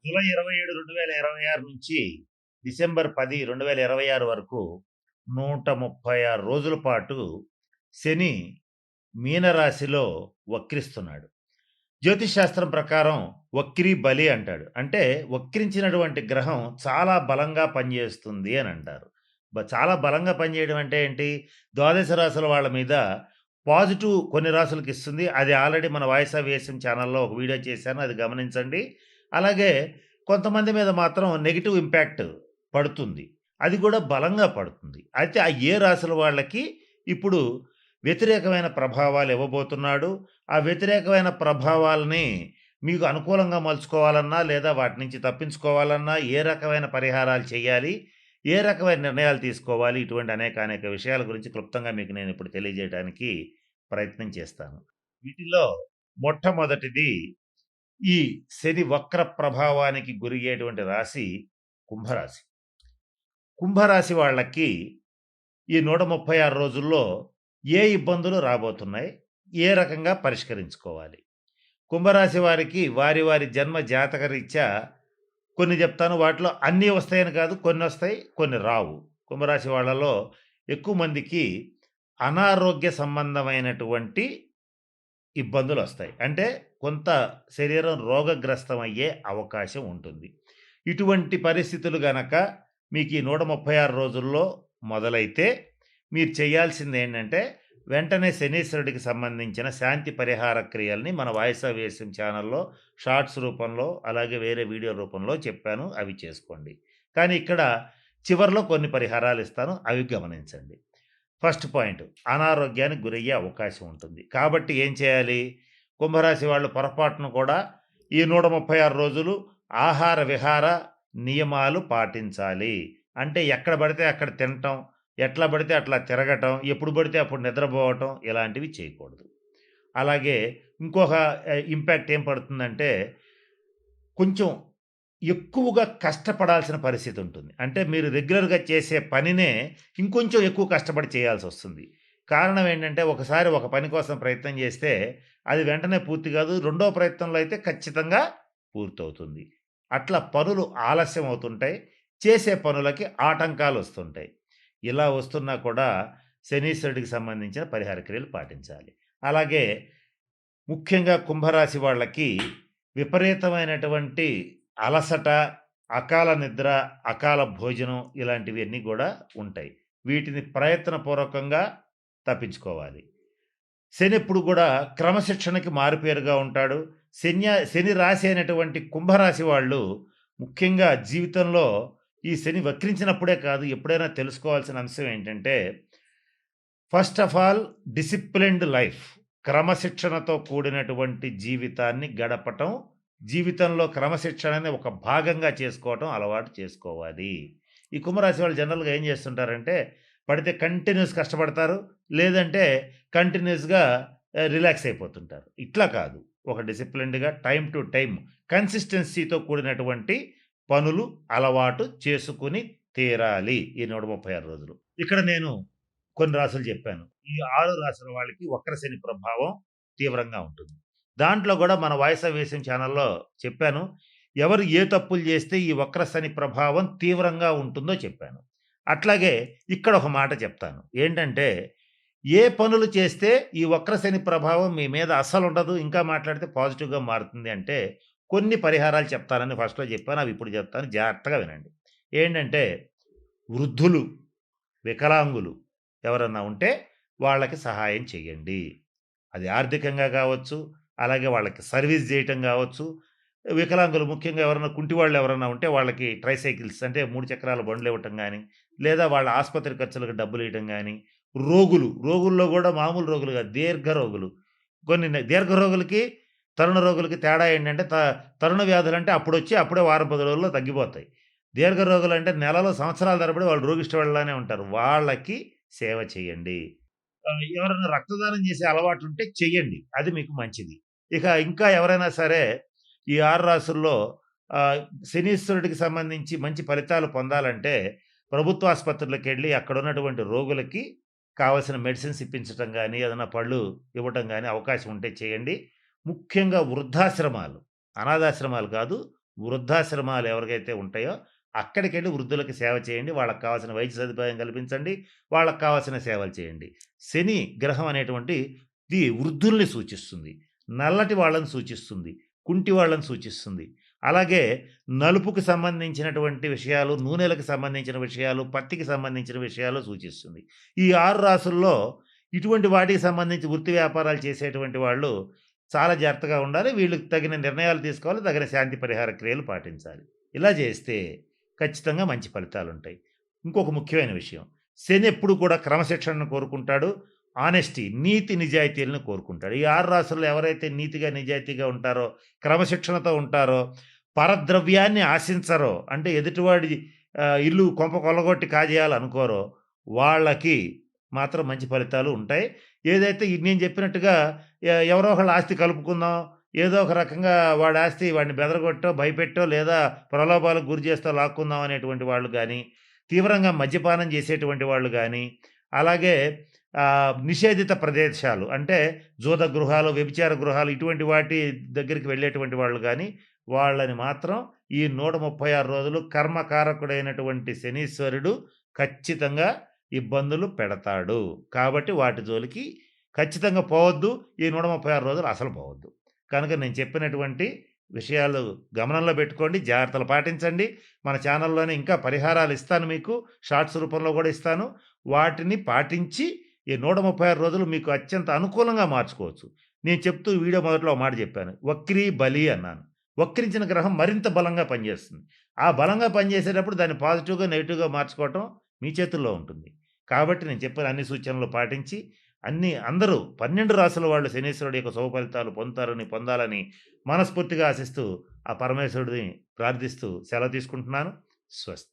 July 27, 2026 నుంచి December 10, 2026 వరకు 136 రోజుల పాటు శని మీనరాశిలో వక్రిస్తున్నాడు. జ్యోతిష్ శాస్త్రం ప్రకారం వక్రీ బలి అంటాడు. అంటే వక్రించినటువంటి గ్రహం చాలా బలంగా పనిచేస్తుంది అని అంటారు. చాలా బలంగా పనిచేయడం అంటే ఏంటి? ద్వాదశ రాశుల వాళ్ళ మీద పాజిటివ్ కొన్ని రాసులకి ఇస్తుంది. అది ఆల్రెడీ మన వాయిస్ ఆఫ్ వేసం ఛానల్‌లో ఒక వీడియో చేశాను. అది గమనించండి. అలాగే కొంతమంది మీద మాత్రం నెగెటివ్ ఇంపాక్ట్ పడుతుంది. అది కూడా బలంగా పడుతుంది. అయితే ఆ ఏ రాశుల వాళ్ళకి ఇప్పుడు వ్యతిరేకమైన ప్రభావాలు ఇవ్వబోతున్నాడు. ఆ వ్యతిరేకమైన ప్రభావాల్ని మీకు అనుకూలంగా మలుచుకోవాలన్నా, లేదా వాటి నుంచి తప్పించుకోవాలన్నా ఏ రకమైన పరిహారాలు చేయాలి? ఏ రకమైన నిర్ణయాలు తీసుకోవాలి? ఇటువంటి అనేక విషయాల గురించి క్లుప్తంగా మీకు నేను ఇప్పుడు తెలియజేయడానికి ప్రయత్నం చేస్తాను. వీటిలో మొట్టమొదటిది ఈ శని వక్ర ప్రభావానికి గురయ్యేటువంటి రాశి కుంభరాశి. కుంభరాశి వాళ్ళకి ఈ 136 రోజుల్లో ఏ ఇబ్బందులు రాబోతున్నాయి? ఏ రకంగా పరిష్కరించుకోవాలి? కుంభరాశి వారికి వారి జన్మ జాతక రీత్యా కొన్ని చెప్తాను. వాటిలో అన్నీ వస్తాయని కాదు. కొన్నొస్తాయి, కొన్ని రావు. కుంభరాశి వాళ్ళలో ఎక్కువ మందికి అనారోగ్య సంబంధమైనటువంటి ఇబ్బందులొస్తాయి. అంటే కొంత శరీరం రోగగ్రస్తమయ్యే అవకాశం ఉంటుంది. ఇటువంటి పరిస్థితులు గనక మీకు ఈ 136 రోజుల్లో మొదలైతే మీరు చేయాల్సిందేంటంటే వెంటనే శనీశ్వరుడికి సంబంధించిన శాంతి పరిహార క్రియల్ని మన వాయిస్ ఆఫ్ వేసం ఛానల్‌లో షార్ట్స్ రూపంలో, అలాగే వేరే వీడియో రూపంలో చెప్పాను. అవి చేసుకోండి. కానీ ఇక్కడ చివర్లో కొన్ని పరిహారాలు ఇస్తాను. అవి గమనించండి. ఫస్ట్ పాయింట్, అనారోగ్యానికి గురయ్యే అవకాశం ఉంటుంది. కాబట్టి ఏం చేయాలి? కుంభరాశి వాళ్ళు పొరపాటున కూడా ఈ 136 రోజులు ఆహార విహార నియమాలు పాటించాలి. అంటే ఎక్కడ పడితే అక్కడ తినటం, ఎట్లా పడితే అట్లా తిరగటం, ఎప్పుడు పడితే అప్పుడు నిద్రపోవటం ఇలాంటివి చేయకూడదు. అలాగే ఇంకొక ఇంపాక్ట్ ఏం పడుతుందంటే కొంచెం ఎక్కువగా కష్టపడాల్సిన పరిస్థితి ఉంటుంది. అంటే మీరు రెగ్యులర్‌గా చేసే పనినే ఇంకొంచెం ఎక్కువ కష్టపడి చేయాల్సొస్తుంది. కారణం ఏంటంటే ఒకసారి ఒక పని కోసం ప్రయత్నం చేస్తే అది వెంటనే పూర్తి కాదు. రెండో ప్రయత్నంలో అయితే ఖచ్చితంగా పూర్తవుతుంది. అట్లా పనులు ఆలస్యం అవుతుంటాయి. చేసే పనులకి ఆటంకాలొస్తుంటాయి. ఇలా వస్తున్నా కూడా శనీశ్వరుడికి సంబంధించిన పరిహార క్రియలు పాటించాలి. అలాగే ముఖ్యంగా కుంభరాశి వాళ్ళకి విపరీతమైనటువంటి అలసట, అకాల నిద్ర, అకాల భోజనం ఇలాంటివన్నీ గూడా ఉంటాయి. వీటిని ప్రయత్నపూర్వకంగా తప్పించుకోవాలి. శనెప్పుడు గూడా క్రమశిక్షణకి మారుపేరుగా ఉంటాడు. శని రాశి అయినటువంటి కుంభరాశి వాళ్ళు ముఖ్యంగా జీవితంలో ఈ శని వక్రించినప్పుడే కాదు, ఎప్పుడైనా తెలుసుకోవాల్సిన అంశం ఏంటంటే, first of all disciplined life. క్రమశిక్షణతో కూడినటువంటి జీవితాన్ని గడపటం, జీవితంలో క్రమశిక్షణని ఒక భాగంగా చేసుకోవటం అలవాటు చేసుకోవాలి. ఈ కుంభరాశి వాళ్ళు జనరల్‌గా ఏం చేస్తుంటారంటే, పడితే కంటిన్యూస్ కష్టపడతారు. లేదంటే కంటిన్యూస్‌గా రిలాక్స్ అయిపోతుంటారు. ఇట్లా కాదు. ఒక డిసిప్లిన్డ్‌గా టైమ్ టు టైమ్ కన్సిస్టెన్సీతో కూడినటువంటి పనులు అలవాటు చేసుకొని తీరాలి ఈ 136 రోజులు. ఇక్కడ నేను కొన్ని రాసులు చెప్పాను. ఈ 6 రాసుల వాళ్ళకి వక్ర శని ప్రభావం తీవ్రంగా ఉంటుంది. దాంట్లో గూడా మన వాయిస్ ఆఫ్ వేసం ఛానల్‌లో చెప్పాను. ఎవరు ఏ తప్పులు చేస్తే ఈ వక్ర శని ప్రభావం తీవ్రంగా ఉంటుందో చెప్పాను. అట్లాగే ఇక్కడ ఒక మాట చెప్తాను. ఏంటంటే, ఏ పనులు చేస్తే ఈ వక్ర శని ప్రభావం మీ మీద అస్సలుండదు, ఇంకా మాట్లాడితే పాజిటివ్‌గా మారుతుంది అంటే, కొన్ని పరిహారాలు చెప్తానని ఫస్ట్‌లో చెప్పాను. అవి ఇప్పుడు చెప్తాను. జాగ్రత్తగా వినండి. ఏంటంటే, వృద్ధులు, వికలాంగులు ఎవరన్నా ఉంటే వాళ్ళకి సహాయం చేయండి. అది ఆర్థికంగా కావచ్చు, అలాగే వాళ్ళకి సర్వీస్ జేయటం గావచ్చు. వికలాంగులు ముఖ్యంగా ఎవరన్నా కుంటివాళ్ళు ఎవరన్నా ఉంటే వాళ్ళకి ట్రైసైకిల్స్ అంటే 3 చక్రాల బండ్లివ్వటం గానీ, లేదా వాళ్ళ ఆస్పత్రి ఖర్చులకు డబ్బులియటం గానీ, రోగుల్లో గూడా మామూలు రోగులు గాదు, దీర్ఘ రోగులు. కొన్ని దీర్ఘ రోగులకి, తరుణ రోగులకి తేడా ఏంటంటే తరుణ వ్యాధులంటే అప్పుడొచ్చి అప్పుడే వారం 10 రోజుల్లో తగ్గిపోతాయి. దీర్ఘ రోగులంటే నెలలో సంవత్సరాల తరబడి వాళ్ళు రోగిష్టివాళ్ళలానే ఉంటారు. వాళ్ళకి సేవ చేయండి. ఎవరైనా రక్తదానం చేసే అలవాటుంటే చెయ్యండి. అది మీకు మంచిది. ఇక ఇంకా ఎవరైనా సరే ఈ 6 రాసుల్లో శనీశ్వరుడికి సంబంధించి మంచి ఫలితాలు పొందాలంటే ప్రభుత్వ ఆస్పత్రులకెళ్ళి అక్కడున్నటువంటి రోగులకి కావాల్సిన మెడిసిన్స్ ఇప్పించటం గానీ, ఏదైనా పళ్ళు ఇవ్వటం గానీ అవకాశం ఉంటే చేయండి. ముఖ్యంగా వృద్ధాశ్రమాలు, అనాథాశ్రమాలు కాదు, వృద్ధాశ్రమాలు ఎవరికైతే ఉంటాయో అక్కడికెళ్ళి వృద్ధులకి సేవ చేయండి. వాళ్ళకి కావాల్సిన వైద్య సదుపాయం కల్పించండి. వాళ్ళకి కావాల్సిన సేవలు చేయండి. శని గ్రహం అనేటువంటిది వృద్ధుల్ని సూచిస్తుంది. నల్లటి వాళ్ళని సూచిస్తుంది. కుంటి వాళ్ళని సూచిస్తుంది. అలాగే నలుపుకి సంబంధించినటువంటి విషయాలు, నూనెలకు సంబంధించిన విషయాలు, పత్తికి సంబంధించిన విషయాలు సూచిస్తుంది. ఈ 6 రాసుల్లో ఇటువంటి వాటికి సంబంధించి వృత్తి వ్యాపారాలు చేసేటువంటి వాళ్ళు చాలా జాగ్రత్తగా ఉండాలి. వీళ్ళకి తగిన నిర్ణయాలు తీసుకోవాలి. తగిన శాంతి పరిహార క్రియలు పాటించాలి. ఇలా చేస్తే ఖచ్చితంగా మంచి ఫలితాలుంటాయి. ఇంకొక ముఖ్యమైన విషయం. శని ఎప్పుడు కూడా క్రమశిక్షణను కోరుకుంటాడు. ఆనెస్టీ నీతి నిజాయితీలను కోరుకుంటాడు. ఈ 6 రాసుల్లో ఎవరైతే నీతిగా, నిజాయితీగా ఉంటారో, క్రమశిక్షణతో ఉంటారో, పరద్రవ్యాన్ని ఆశించరో, అంటే ఎదుటివాడి ఇల్లు కొంప కొల్లగొట్టి కాజేయాలనుకోరో, వాళ్ళకి మాత్రం మంచి ఫలితాలు ఉంటాయి. ఏదైతే నేను చెప్పినట్టుగా ఎవరో ఒకళ్ళ ఆస్తి కలుపుకుందాం, ఏదో ఒక రకంగా వాడి ఆస్తి వాడిని బెదరగొట్టో, భయపెట్టో లేదా ప్రలోభాలకు గురి చేస్తో లాక్కుందాం అనేటువంటి వాళ్ళు గానీ, తీవ్రంగా మద్యపానం చేసేటువంటి వాళ్ళు గానీ, అలాగే నిషేధిత ప్రదేశాలు అంటే జూద గృహాలు, వ్యభిచార గృహాలు ఇటువంటి వాటి దగ్గరికి వెళ్ళేటువంటి వాళ్ళు గానీ, వాళ్ళని మాత్రం ఈ 136 రోజులు కర్మకారకుడైనటువంటి శనీశ్వరుడు ఖచ్చితంగా ఇబ్బందులు పెడతాడు. కాబట్టి వాటి జోలికి ఖచ్చితంగా పోవద్దు. ఈ 136 రోజులు అసలు పోవద్దు. కనుక నేను చెప్పినటువంటి విషయాలు గమనంలో పెట్టుకోండి. జాగ్రత్తలు పాటించండి. మన ఛానల్‌లోనే ఇంకా పరిహారాలు ఇస్తాను మీకు. షార్ట్స్ రూపంలో గూడా ఇస్తాను. వాటిని పాటించి ఈ 136 రోజులు మీకు అత్యంత అనుకూలంగా మార్చుకోవచ్చు. నేను చెప్తూ వీడియో మొదట్లో ఒక మాట చెప్పాను. వక్రీ బలి అన్నాను. వక్రించిన గ్రహం మరింత బలంగా పనిచేస్తుంది. ఆ బలంగా పనిచేసేటప్పుడు దాన్ని పాజిటివ్‌గా, నెగెటివ్‌గా మార్చుకోవటం మీ చేతుల్లో ఉంటుంది. కాబట్టి నేను చెప్పిన అన్ని సూచనలు పాటించి అందరూ 12 రాసుల వాళ్ళు శనీశ్వరుడి యొక్క శుభ ఫలితాలు పొందాలని మనస్ఫూర్తిగా ఆశిస్తూ ఆ పరమేశ్వరుడిని ప్రార్థిస్తూ సెలవు తీసుకుంటున్నాను. స్వస్తి.